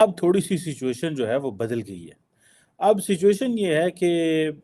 अब थोड़ी सी सिचुएशन जो है वो बदल गई है। अब सिचुएशन ये है कि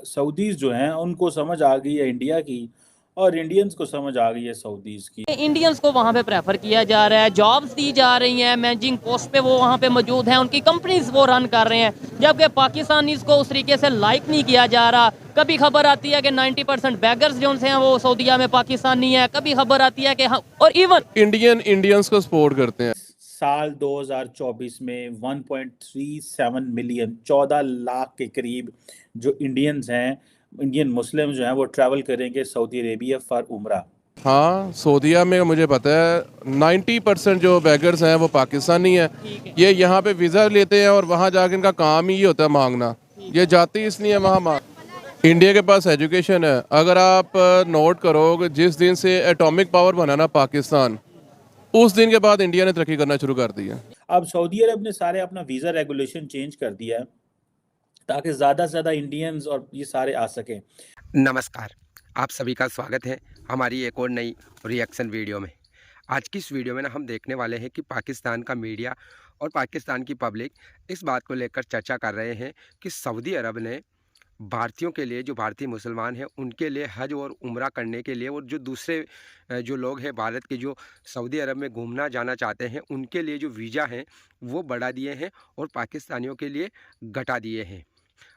सऊदीज़ जो हैं उनको समझ आ गई है इंडिया की, और इंडियंस को समझ आ गई है सऊदीज़ की। इंडियंस को वहाँ पे प्रेफर किया जा रहा है, जॉब्स दी जा रही हैं, मैनेजिंग पोस्ट पे वो वहाँ पे मौजूद हैं, उनकी कंपनीज वो रन कर रहे हैं, जबकि पाकिस्तानीज को उस तरीके से लाइक नहीं किया जा रहा। कभी खबर आती है कि 90% बैगर्स जो हैं वो सऊदीया में पाकिस्तानी है, कभी खबर आती है कि और इवन इंडियंस को सपोर्ट करते हैं। साल 2024 में 1.37 मिलियन 14 लाख के करीब जो इंडियंस हैं, इंडियन मुस्लिम जो हैं वो ट्रैवल करेंगे सऊदी अरेबिया फॉर उम्रा। हाँ, सऊदीया में मुझे पता है 90% जो बैगर्स हैं वो पाकिस्तानी हैं। ये यहाँ पे वीज़ा लेते हैं और वहाँ जाके इनका काम ही ये होता है मांगना। ये जाती इसलिए वहाँ मांग। इंडिया के पास एजुकेशन है। अगर आप नोट करोगे, जिस दिन से एटॉमिक पावर बना ना पाकिस्तान, उस दिन के बाद इंडिया ने तरक्की करना शुरू कर दी है। अब सऊदी अरब ने सारे अपना वीज़ा रेगुलेशन चेंज कर दिया है ताकि ज़्यादा से ज़्यादा इंडियंस और ये सारे आ सकें। नमस्कार, आप सभी का स्वागत है हमारी एक और नई रिएक्शन वीडियो में। आज की इस वीडियो में ना हम देखने वाले हैं कि पाकिस्तान का मीडिया और पाकिस्तान की पब्लिक इस बात को लेकर चर्चा कर रहे हैं कि सऊदी अरब ने भारतीयों के लिए, जो भारतीय मुसलमान हैं उनके लिए हज और उम्रा करने के लिए, और जो दूसरे जो लोग हैं भारत के जो सऊदी अरब में घूमना जाना चाहते हैं उनके लिए जो वीज़ा हैं वो बढ़ा दिए हैं और पाकिस्तानियों के लिए घटा दिए हैं।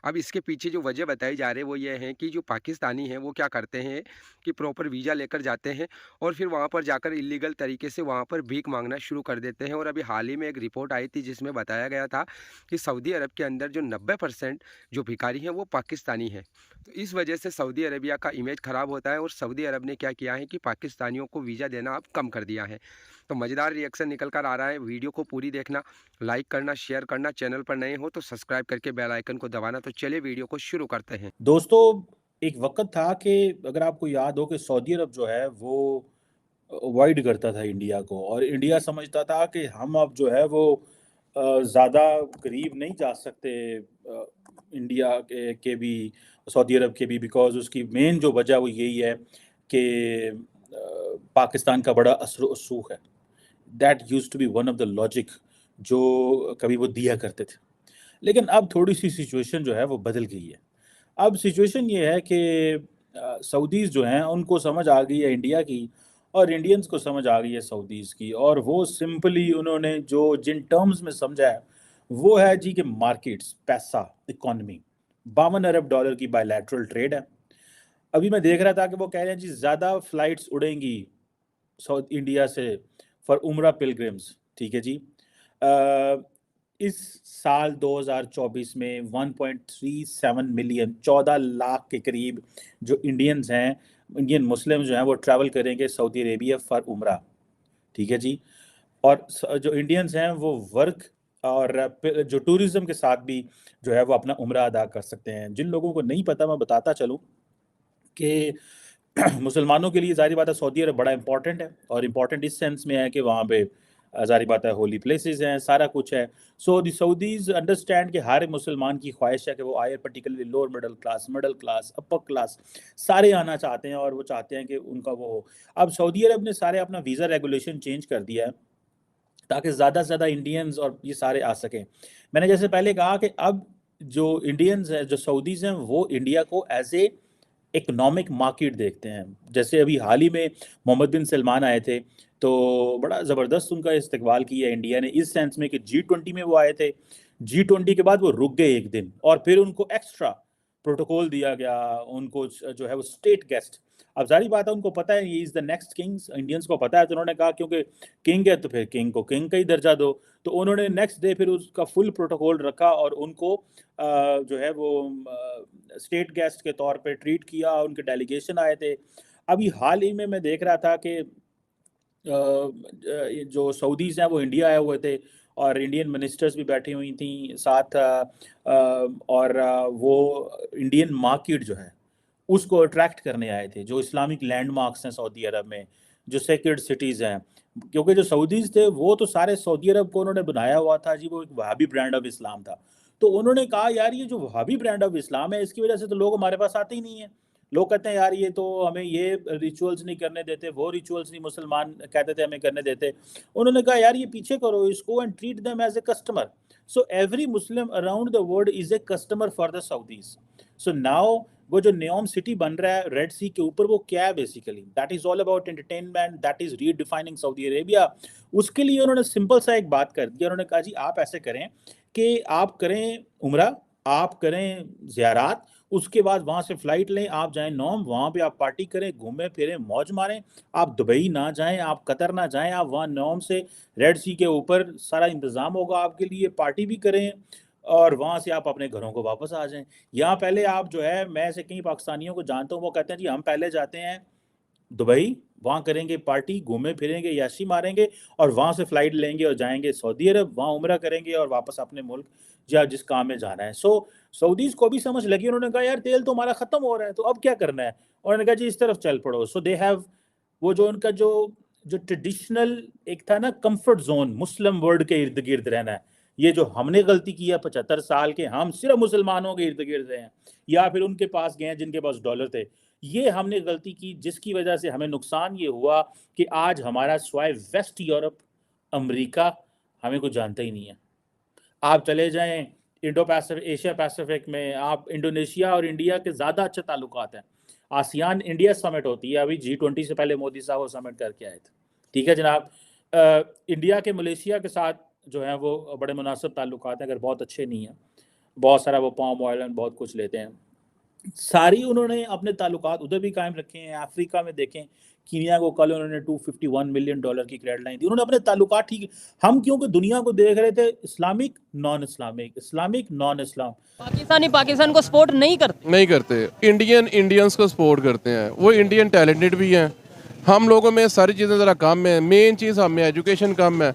अब इसके पीछे जो वजह बताई जा रही है वो ये है कि जो पाकिस्तानी हैं वो क्या करते हैं कि प्रॉपर वीज़ा लेकर जाते हैं और फिर वहाँ पर जाकर इलीगल तरीके से वहाँ पर भीख मांगना शुरू कर देते हैं। और अभी हाल ही में एक रिपोर्ट आई थी जिसमें बताया गया था कि सऊदी अरब के अंदर जो 90% जो भिखारी हैं वो पाकिस्तानी हैं। तो इस वजह से सऊदी अरबिया का इमेज ख़राब होता है और सऊदी अरब ने क्या किया है कि पाकिस्तानियों को वीज़ा देना अब कम कर दिया है। तो मज़ेदार रिएक्शन निकल कर आ रहा है। वीडियो को पूरी देखना, लाइक करना, शेयर करना, चैनल पर नए हो तो सब्सक्राइब करके बेल आइकन को दबाना। तो चलिए वीडियो को शुरू करते हैं। दोस्तों, एक वक्त था कि अगर आपको याद हो कि सऊदी अरब जो है वो अवॉइड करता था इंडिया को, और इंडिया समझता था कि हम अब जो है वो ज़्यादा करीब नहीं जा सकते इंडिया के भी, सऊदी अरब के भी, बिकॉज उसकी मेन जो वजह वो यही है कि पाकिस्तान का बड़ा असर रसूख है। That used to be one of the logic जो कभी वो दिया करते थे। लेकिन अब थोड़ी सी सिचुएशन जो है वो बदल गई है। अब सिचुएशन ये है कि सऊदीज़ जो हैं उनको समझ आ गई है इंडिया की, और इंडियंस को समझ आ गई है सऊदीज़ की, और वो सिंपली उन्होंने जो जिन टर्म्स में समझा है वो है जी कि मार्केट्स, पैसा, इकॉनमी। 52 अरब डॉलर की बायलैटरल ट्रेड है। अभी मैं देख रहा था कि वो कह रहे हैं जी ज़्यादा फ्लाइट्स उड़ेंगी साउथ इंडिया से फॉर उम्रा पिलग्रिम्स। ठीक है जी। इस साल 2024 में 1.37 मिलियन 14 लाख के करीब जो इंडियंस हैं, इंडियन मुस्लिम जो हैं वो ट्रैवल करेंगे सऊदी अरेबिया फॉर उम्रा। ठीक है जी। और जो इंडियंस हैं वो वर्क और जो टूरिज्म के साथ भी जो है वो अपना उम्रा अदा कर सकते हैं। जिन लोगों को नहीं पता मैं बताता चलूँ कि मुसलमानों के लिए ज़ाहिर बात है सऊदी अरब बड़ा इंपॉर्टेंट है, और इम्पॉर्टेंट इस सेंस में है कि वहाँ पे ज़ाहिर बात है होली प्लेसेस हैं, सारा कुछ है। सो द सऊदीज़ अंडरस्टैंड कि हर मुसलमान की ख्वाहिश है कि वो आए, particularly lower middle class, upper class, सारे आना चाहते हैं और वो चाहते हैं कि उनका वो हो। अब सऊदी अरब ने सारे अपना वीज़ा रेगुलेशन चेंज कर दिया है ताकि ज़्यादा से ज़्यादा इंडियंस और ये सारे आ सकें। मैंने जैसे पहले कहा कि अब जो इंडियंस हैं, जो सऊदीज़ हैं, वो इंडिया को एज़ ए इकोनॉमिक मार्केट देखते हैं। जैसे अभी हाल ही में मोहम्मद बिन सलमान आए थे, तो बड़ा ज़बरदस्त उनका इस्तकबाल किया इंडिया ने, इस सेंस में कि G20 में वो आए थे। G20 के बाद वो रुक गए एक दिन, और फिर उनको एक्स्ट्रा प्रोटोकॉल दिया गया, उनको जो है वो स्टेट गेस्ट। अब ज़ाहिर बात है उनको पता है ये is the next Kings, Indians को पता है, तो उन्होंने कहा क्योंकि किंग है तो फिर किंग को किंग का ही दर्जा दो। तो उन्होंने नेक्स्ट डे फिर उसका फुल प्रोटोकॉल रखा और उनको जो है वो स्टेट गेस्ट के तौर पे ट्रीट किया, उनके डेलीगेशन आए थे। अभी हाल ही में मैं देख रहा था कि जो सऊदीज़ हैं वो इंडिया आए हुए थे, और इंडियन मिनिस्टर्स भी बैठी हुई थी साथ, और वो इंडियन मार्केट जो है उसको अट्रैक्ट करने आए थे, जो इस्लामिक लैंडमार्क्स हैं सऊदी अरब में, जो सेक्रेड सिटीज़ हैं। क्योंकि जो सऊदीज़ थे वो तो सारे सऊदी अरब को उन्होंने बनाया हुआ था जी, वो एक वहाबी ब्रांड ऑफ इस्लाम था। तो उन्होंने कहा यार ये जो वहाबी ब्रांड ऑफ इस्लाम है इसकी वजह से तो लोग हमारे पास आते ही नहीं है। लोग कहते हैं यार ये तो हमें ये रिचुअल्स नहीं करने देते, वो रिचुअल्स नहीं मुसलमान कहते थे हमें करने देते। उन्होंने कहा यार ये पीछे करो इसको and treat them as a customer. So every Muslim around the world is a customer for the Saudis. So now वो जो न्योम सिटी बन रहा है रेड सी के ऊपर, वो क्या है basically? That is all about entertainment, that is redefining Saudi Arabia. उसके लिए उन्होंने सिंपल सा एक बात कर दिया, उन्होंने कहा जी आप ऐसे करें कि आप करें उम्रा, आप करें ज़ियारात, उसके बाद वहाँ से फ़्लाइट लें, आप जाएँ नौम, वहाँ पे आप पार्टी करें, घूमें फिरें, मौज मारें। आप दुबई ना जाएँ, आप कतर ना जाएँ, आप वहाँ नौम से रेड सी के ऊपर सारा इंतज़ाम होगा आपके लिए, पार्टी भी करें और वहाँ से आप अपने घरों को वापस आ जाएँ। यहाँ पहले आप जो है, मैं ऐसे कई पाकिस्तानियों को जानता हूँ, वो कहते हैं जी हम पहले जाते हैं दुबई, वहाँ करेंगे पार्टी, घूमे फिरेंगे, याशी मारेंगे और वहाँ से फ़्लाइट लेंगे और जाएँगे सऊदी अरब, वहाँ उम्रा करेंगे और वापस अपने मुल्क या जिस काम में जाना है। सो सऊदीज़ को भी समझ लगी, उन्होंने कहा यार तेल तो हमारा ख़त्म हो रहा है, तो अब क्या करना है? और उन्होंने कहा जी इस तरफ चल पड़ो। सो दे हैव वो जो उनका जो जो ट्रेडिशनल एक था ना कम्फर्ट ज़ोन, मुस्लिम वर्ल्ड के इर्द-गिर्द रहना है। ये जो हमने गलती की है 75 साल के, हम सिर्फ़ मुसलमानों के इर्द-गिर्द रहे हैं या फिर उनके पास गए हैं जिनके पास डॉलर थे। ये हमने गलती की जिसकी वजह से हमें नुकसान ये हुआ कि आज हमारा स्वाय वेस्ट यूरोप, अमेरिका हमें कुछ जानता ही नहीं है। आप चले जाएँ इंडो पैसिफिक, एशिया पैसिफिक में, आप इंडोनेशिया और इंडिया के ज़्यादा अच्छे ताल्लुकात हैं। आसियान इंडिया समिट होती है, अभी G20 से पहले मोदी साहब वो समिट करके आए थे। ठीक है जनाब। इंडिया के मलेशिया के साथ जो है वो बड़े मुनासिब ताल्लुकात हैं, अगर बहुत अच्छे नहीं हैं। बहुत सारा वो पाम ऑयल एंड बहुत कुछ लेते हैं। सारी उन्होंने अपने ताल्लुकात उधर भी कायम रखे हैं। अफ्रीका में देखें, कीनिया को कल उन्होंने $251 मिलियन की क्रेडिट लाइन दी। उन्होंने अपने ताल्लुकात ठीक, हम क्योंकि दुनिया को देख रहे थे Islamic non Islamic, Islamic non इस्लाम। पाकिस्तानी पाकिस्तान को सपोर्ट नहीं करते। इंडियंस को सपोर्ट करते हैं। वो इंडियन टैलेंटेड भी हैं। हम लोगों में सारी चीज़ें ज़रा कम है। मेन चीज़ हम में एजुकेशन कम है।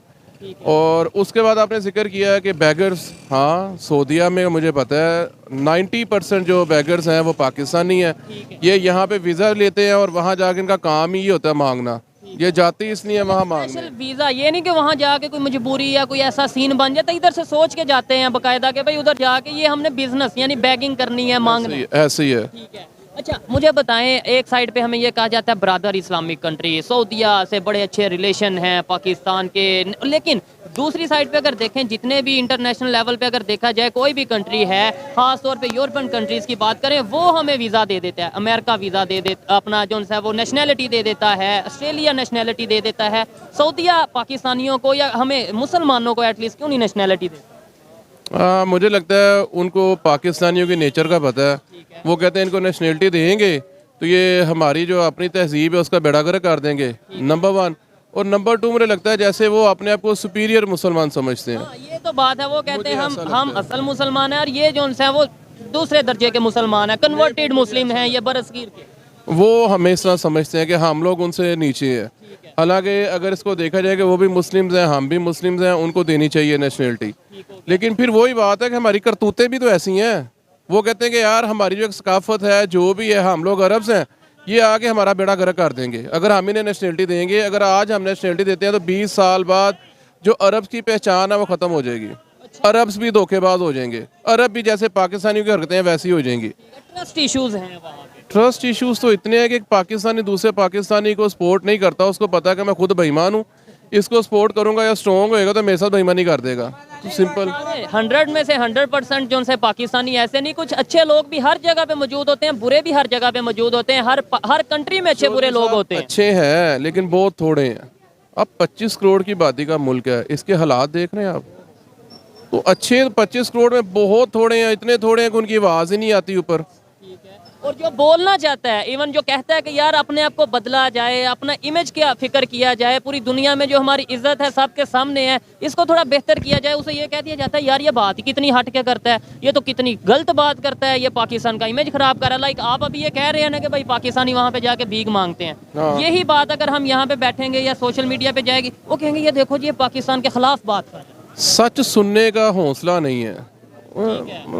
और उसके बाद आपने जिक्र किया है कि बैगर्स, हाँ सऊदीया में मुझे पता है 90% जो बैगर्स हैं वो पाकिस्तानी हैं। ये यहाँ पे वीज़ा लेते हैं और वहाँ जाके इनका काम ही ये होता है मांगना। ये जाती इसलिए वहाँ मांगने। स्पेशल वीज़ा, ये नहीं कि वहाँ जाके कोई मजबूरी या कोई ऐसा सीन बन जाता है, इधर से सोच के जाते हैं बाकायदा कि भाई उधर जाके ये हमने बिजनेस यानी बैगिंग करनी है, मांगना है। ऐसे ही है। ठीक है। अच्छा मुझे बताएं, एक साइड पे हमें ये कहा जाता है ब्रदर इस्लामिक कंट्री, सऊदीया से बड़े अच्छे रिलेशन हैं पाकिस्तान के, लेकिन दूसरी साइड पे अगर देखें, जितने भी इंटरनेशनल लेवल पे अगर देखा जाए, कोई भी कंट्री है, ख़ास तौर पे यूरोपियन कंट्रीज़ की बात करें, वो हमें वीज़ा दे देता है। अमेरिका वीज़ा दे देता, अपना जो है वो नेशनैलिटी दे देता है, ऑस्ट्रेलिया नेशनैलिटी दे देता है। सऊदीया पाकिस्तानियों को या हमें मुसलमानों को एटलीस्ट क्यों नहीं नेशनैलिटी देता? मुझे लगता है उनको पाकिस्तानियों की नेचर का पता है। वो कहते हैं इनको नेशनलिटी देंगे तो ये हमारी जो अपनी तहजीब है उसका बेड़ा गर्क कर देंगे, नंबर 1। और नंबर 2 मुझे लगता है जैसे वो अपने आप को सुपीरियर मुसलमान समझते हैं। ये तो बात है, वो कहते हैं हम असल मुसलमान हैं और ये जो है वो दूसरे दर्जे के मुसलमान हैं, कन्वर्टेड मुस्लिम हैं ये बरसगीर के। वो हमेशा समझते हैं कि हम लोग उनसे नीचे हैं। हालांकि अगर इसको देखा जाए कि वो भी मुस्लिम्स हैं, हम भी मुस्लिम्स हैं, उनको देनी चाहिए नेशनलिटी। लेकिन फिर वही बात है कि हमारी करतूतें भी तो ऐसी हैं। वो कहते हैं कि यार हमारी जो एक सकाफत है, जो भी है, हम लोग अरब्स हैं, ये आके हमारा बेड़ा गर्क कर देंगे अगर हम इन्हें नेशनलिटी देंगे। अगर आज हम नेशनलिटी देते हैं तो 20 साल बाद जो अरब्स की पहचान है वो ख़त्म हो जाएगी। अरब्स भी धोखेबाज हो जाएंगे। अरब भी जैसे पाकिस्तानियों की हरकतें हैं वैसी हो जाएंगी। ट्रस्ट इश्यूज हैं वहाँ पे। ट्रस्ट इश्यूज तो इतने हैं कि पाकिस्तानी दूसरे पाकिस्तानी को सपोर्ट नहीं करता। उसको पता है कि मैं खुद बेईमान हूँ, इसको सपोर्ट करूंगा या स्ट्रॉन्ग होएगा तो मेरे साथ बेईमानी कर देगा। तो सिंपल 100 में से 100% जो उनसे पाकिस्तानी ऐसे नहीं, कुछ अच्छे लोग भी हर जगह पे मौजूद होते हैं, बुरे भी हर जगह पे मौजूद होते हैं। हर कंट्री में अच्छे बुरे लोग होते हैं। अच्छे हैं लेकिन बहुत थोड़े हैं। अब 25 करोड़ की आबादी का मुल्क है, इसके हालात देख रहे हैं आप। तो अच्छे 25 करोड़ में बहुत थोड़े हैं, इतने थोड़े हैं कि उनकी आवाज़ ही नहीं आती ऊपर। और जो बोलना चाहता है, इवन जो कहता है कि यार अपने आप को बदला जाए, अपना इमेज क्या फिक्र किया जाए, पूरी दुनिया में जो हमारी इज्जत है सबके सामने है, इसको थोड़ा बेहतर किया जाए, उसे ये कह दिया जाता है यार ये बात कितनी हट के करता है, ये तो कितनी गलत बात करता है, ये पाकिस्तान का इमेज खराब कर रहा है। लाइक आप अभी ये कह रहे हैं ना कि भाई पाकिस्तानी वहाँ पे जाके भीख मांगते हैं, यही बात अगर हम यहाँ पे बैठेंगे या सोशल मीडिया पे जाएगी, वो कहेंगे ये देखो जी ये पाकिस्तान के खिलाफ बात कर रहे हैं। सच सुनने का हौसला नहीं है,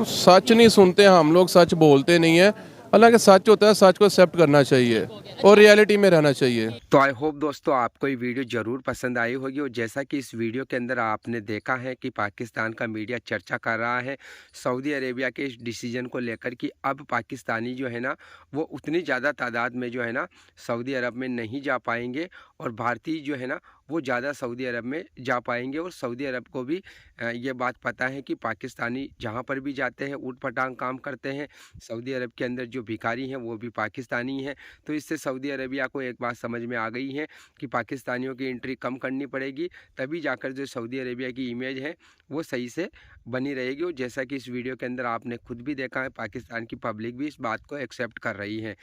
सच नहीं सुनते हम लोग, सच बोलते नहीं है। हालांकि सच होता है, सच को एक्सेप्ट करना चाहिए और रियलिटी में रहना चाहिए। तो आई होप दोस्तों आपको ये वीडियो ज़रूर पसंद आई होगी, और जैसा कि इस वीडियो के अंदर आपने देखा है कि पाकिस्तान का मीडिया चर्चा कर रहा है सऊदी अरेबिया के इस डिसीजन को लेकर कि अब पाकिस्तानी जो है ना वो उतनी ज़्यादा तादाद में जो है ना सऊदी अरब में नहीं जा पाएंगे, और भारतीय जो है ना वो ज़्यादा सऊदी अरब में जा पाएंगे। और सऊदी अरब को भी ये बात पता है कि पाकिस्तानी जहाँ पर भी जाते हैं ऊट पटांग काम करते हैं। सऊदी अरब के अंदर जो भिखारी हैं वो भी पाकिस्तानी हैं। तो इससे सऊदी अरेबिया को एक बात समझ में आ गई है कि पाकिस्तानियों की एंट्री कम करनी पड़ेगी, तभी जाकर जो सऊदी अरेबिया की इमेज है वो सही से बनी रहेगी। और जैसा कि इस वीडियो के अंदर आपने खुद भी देखा है, पाकिस्तान की पब्लिक भी इस बात को एक्सेप्ट कर रही है।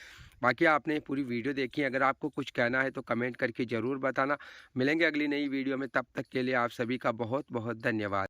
बाकी आपने पूरी वीडियो देखी, अगर आपको कुछ कहना है तो कमेंट करके ज़रूर बताना। मिलेंगे अगली नई वीडियो में, तब तक के लिए आप सभी का बहुत बहुत धन्यवाद।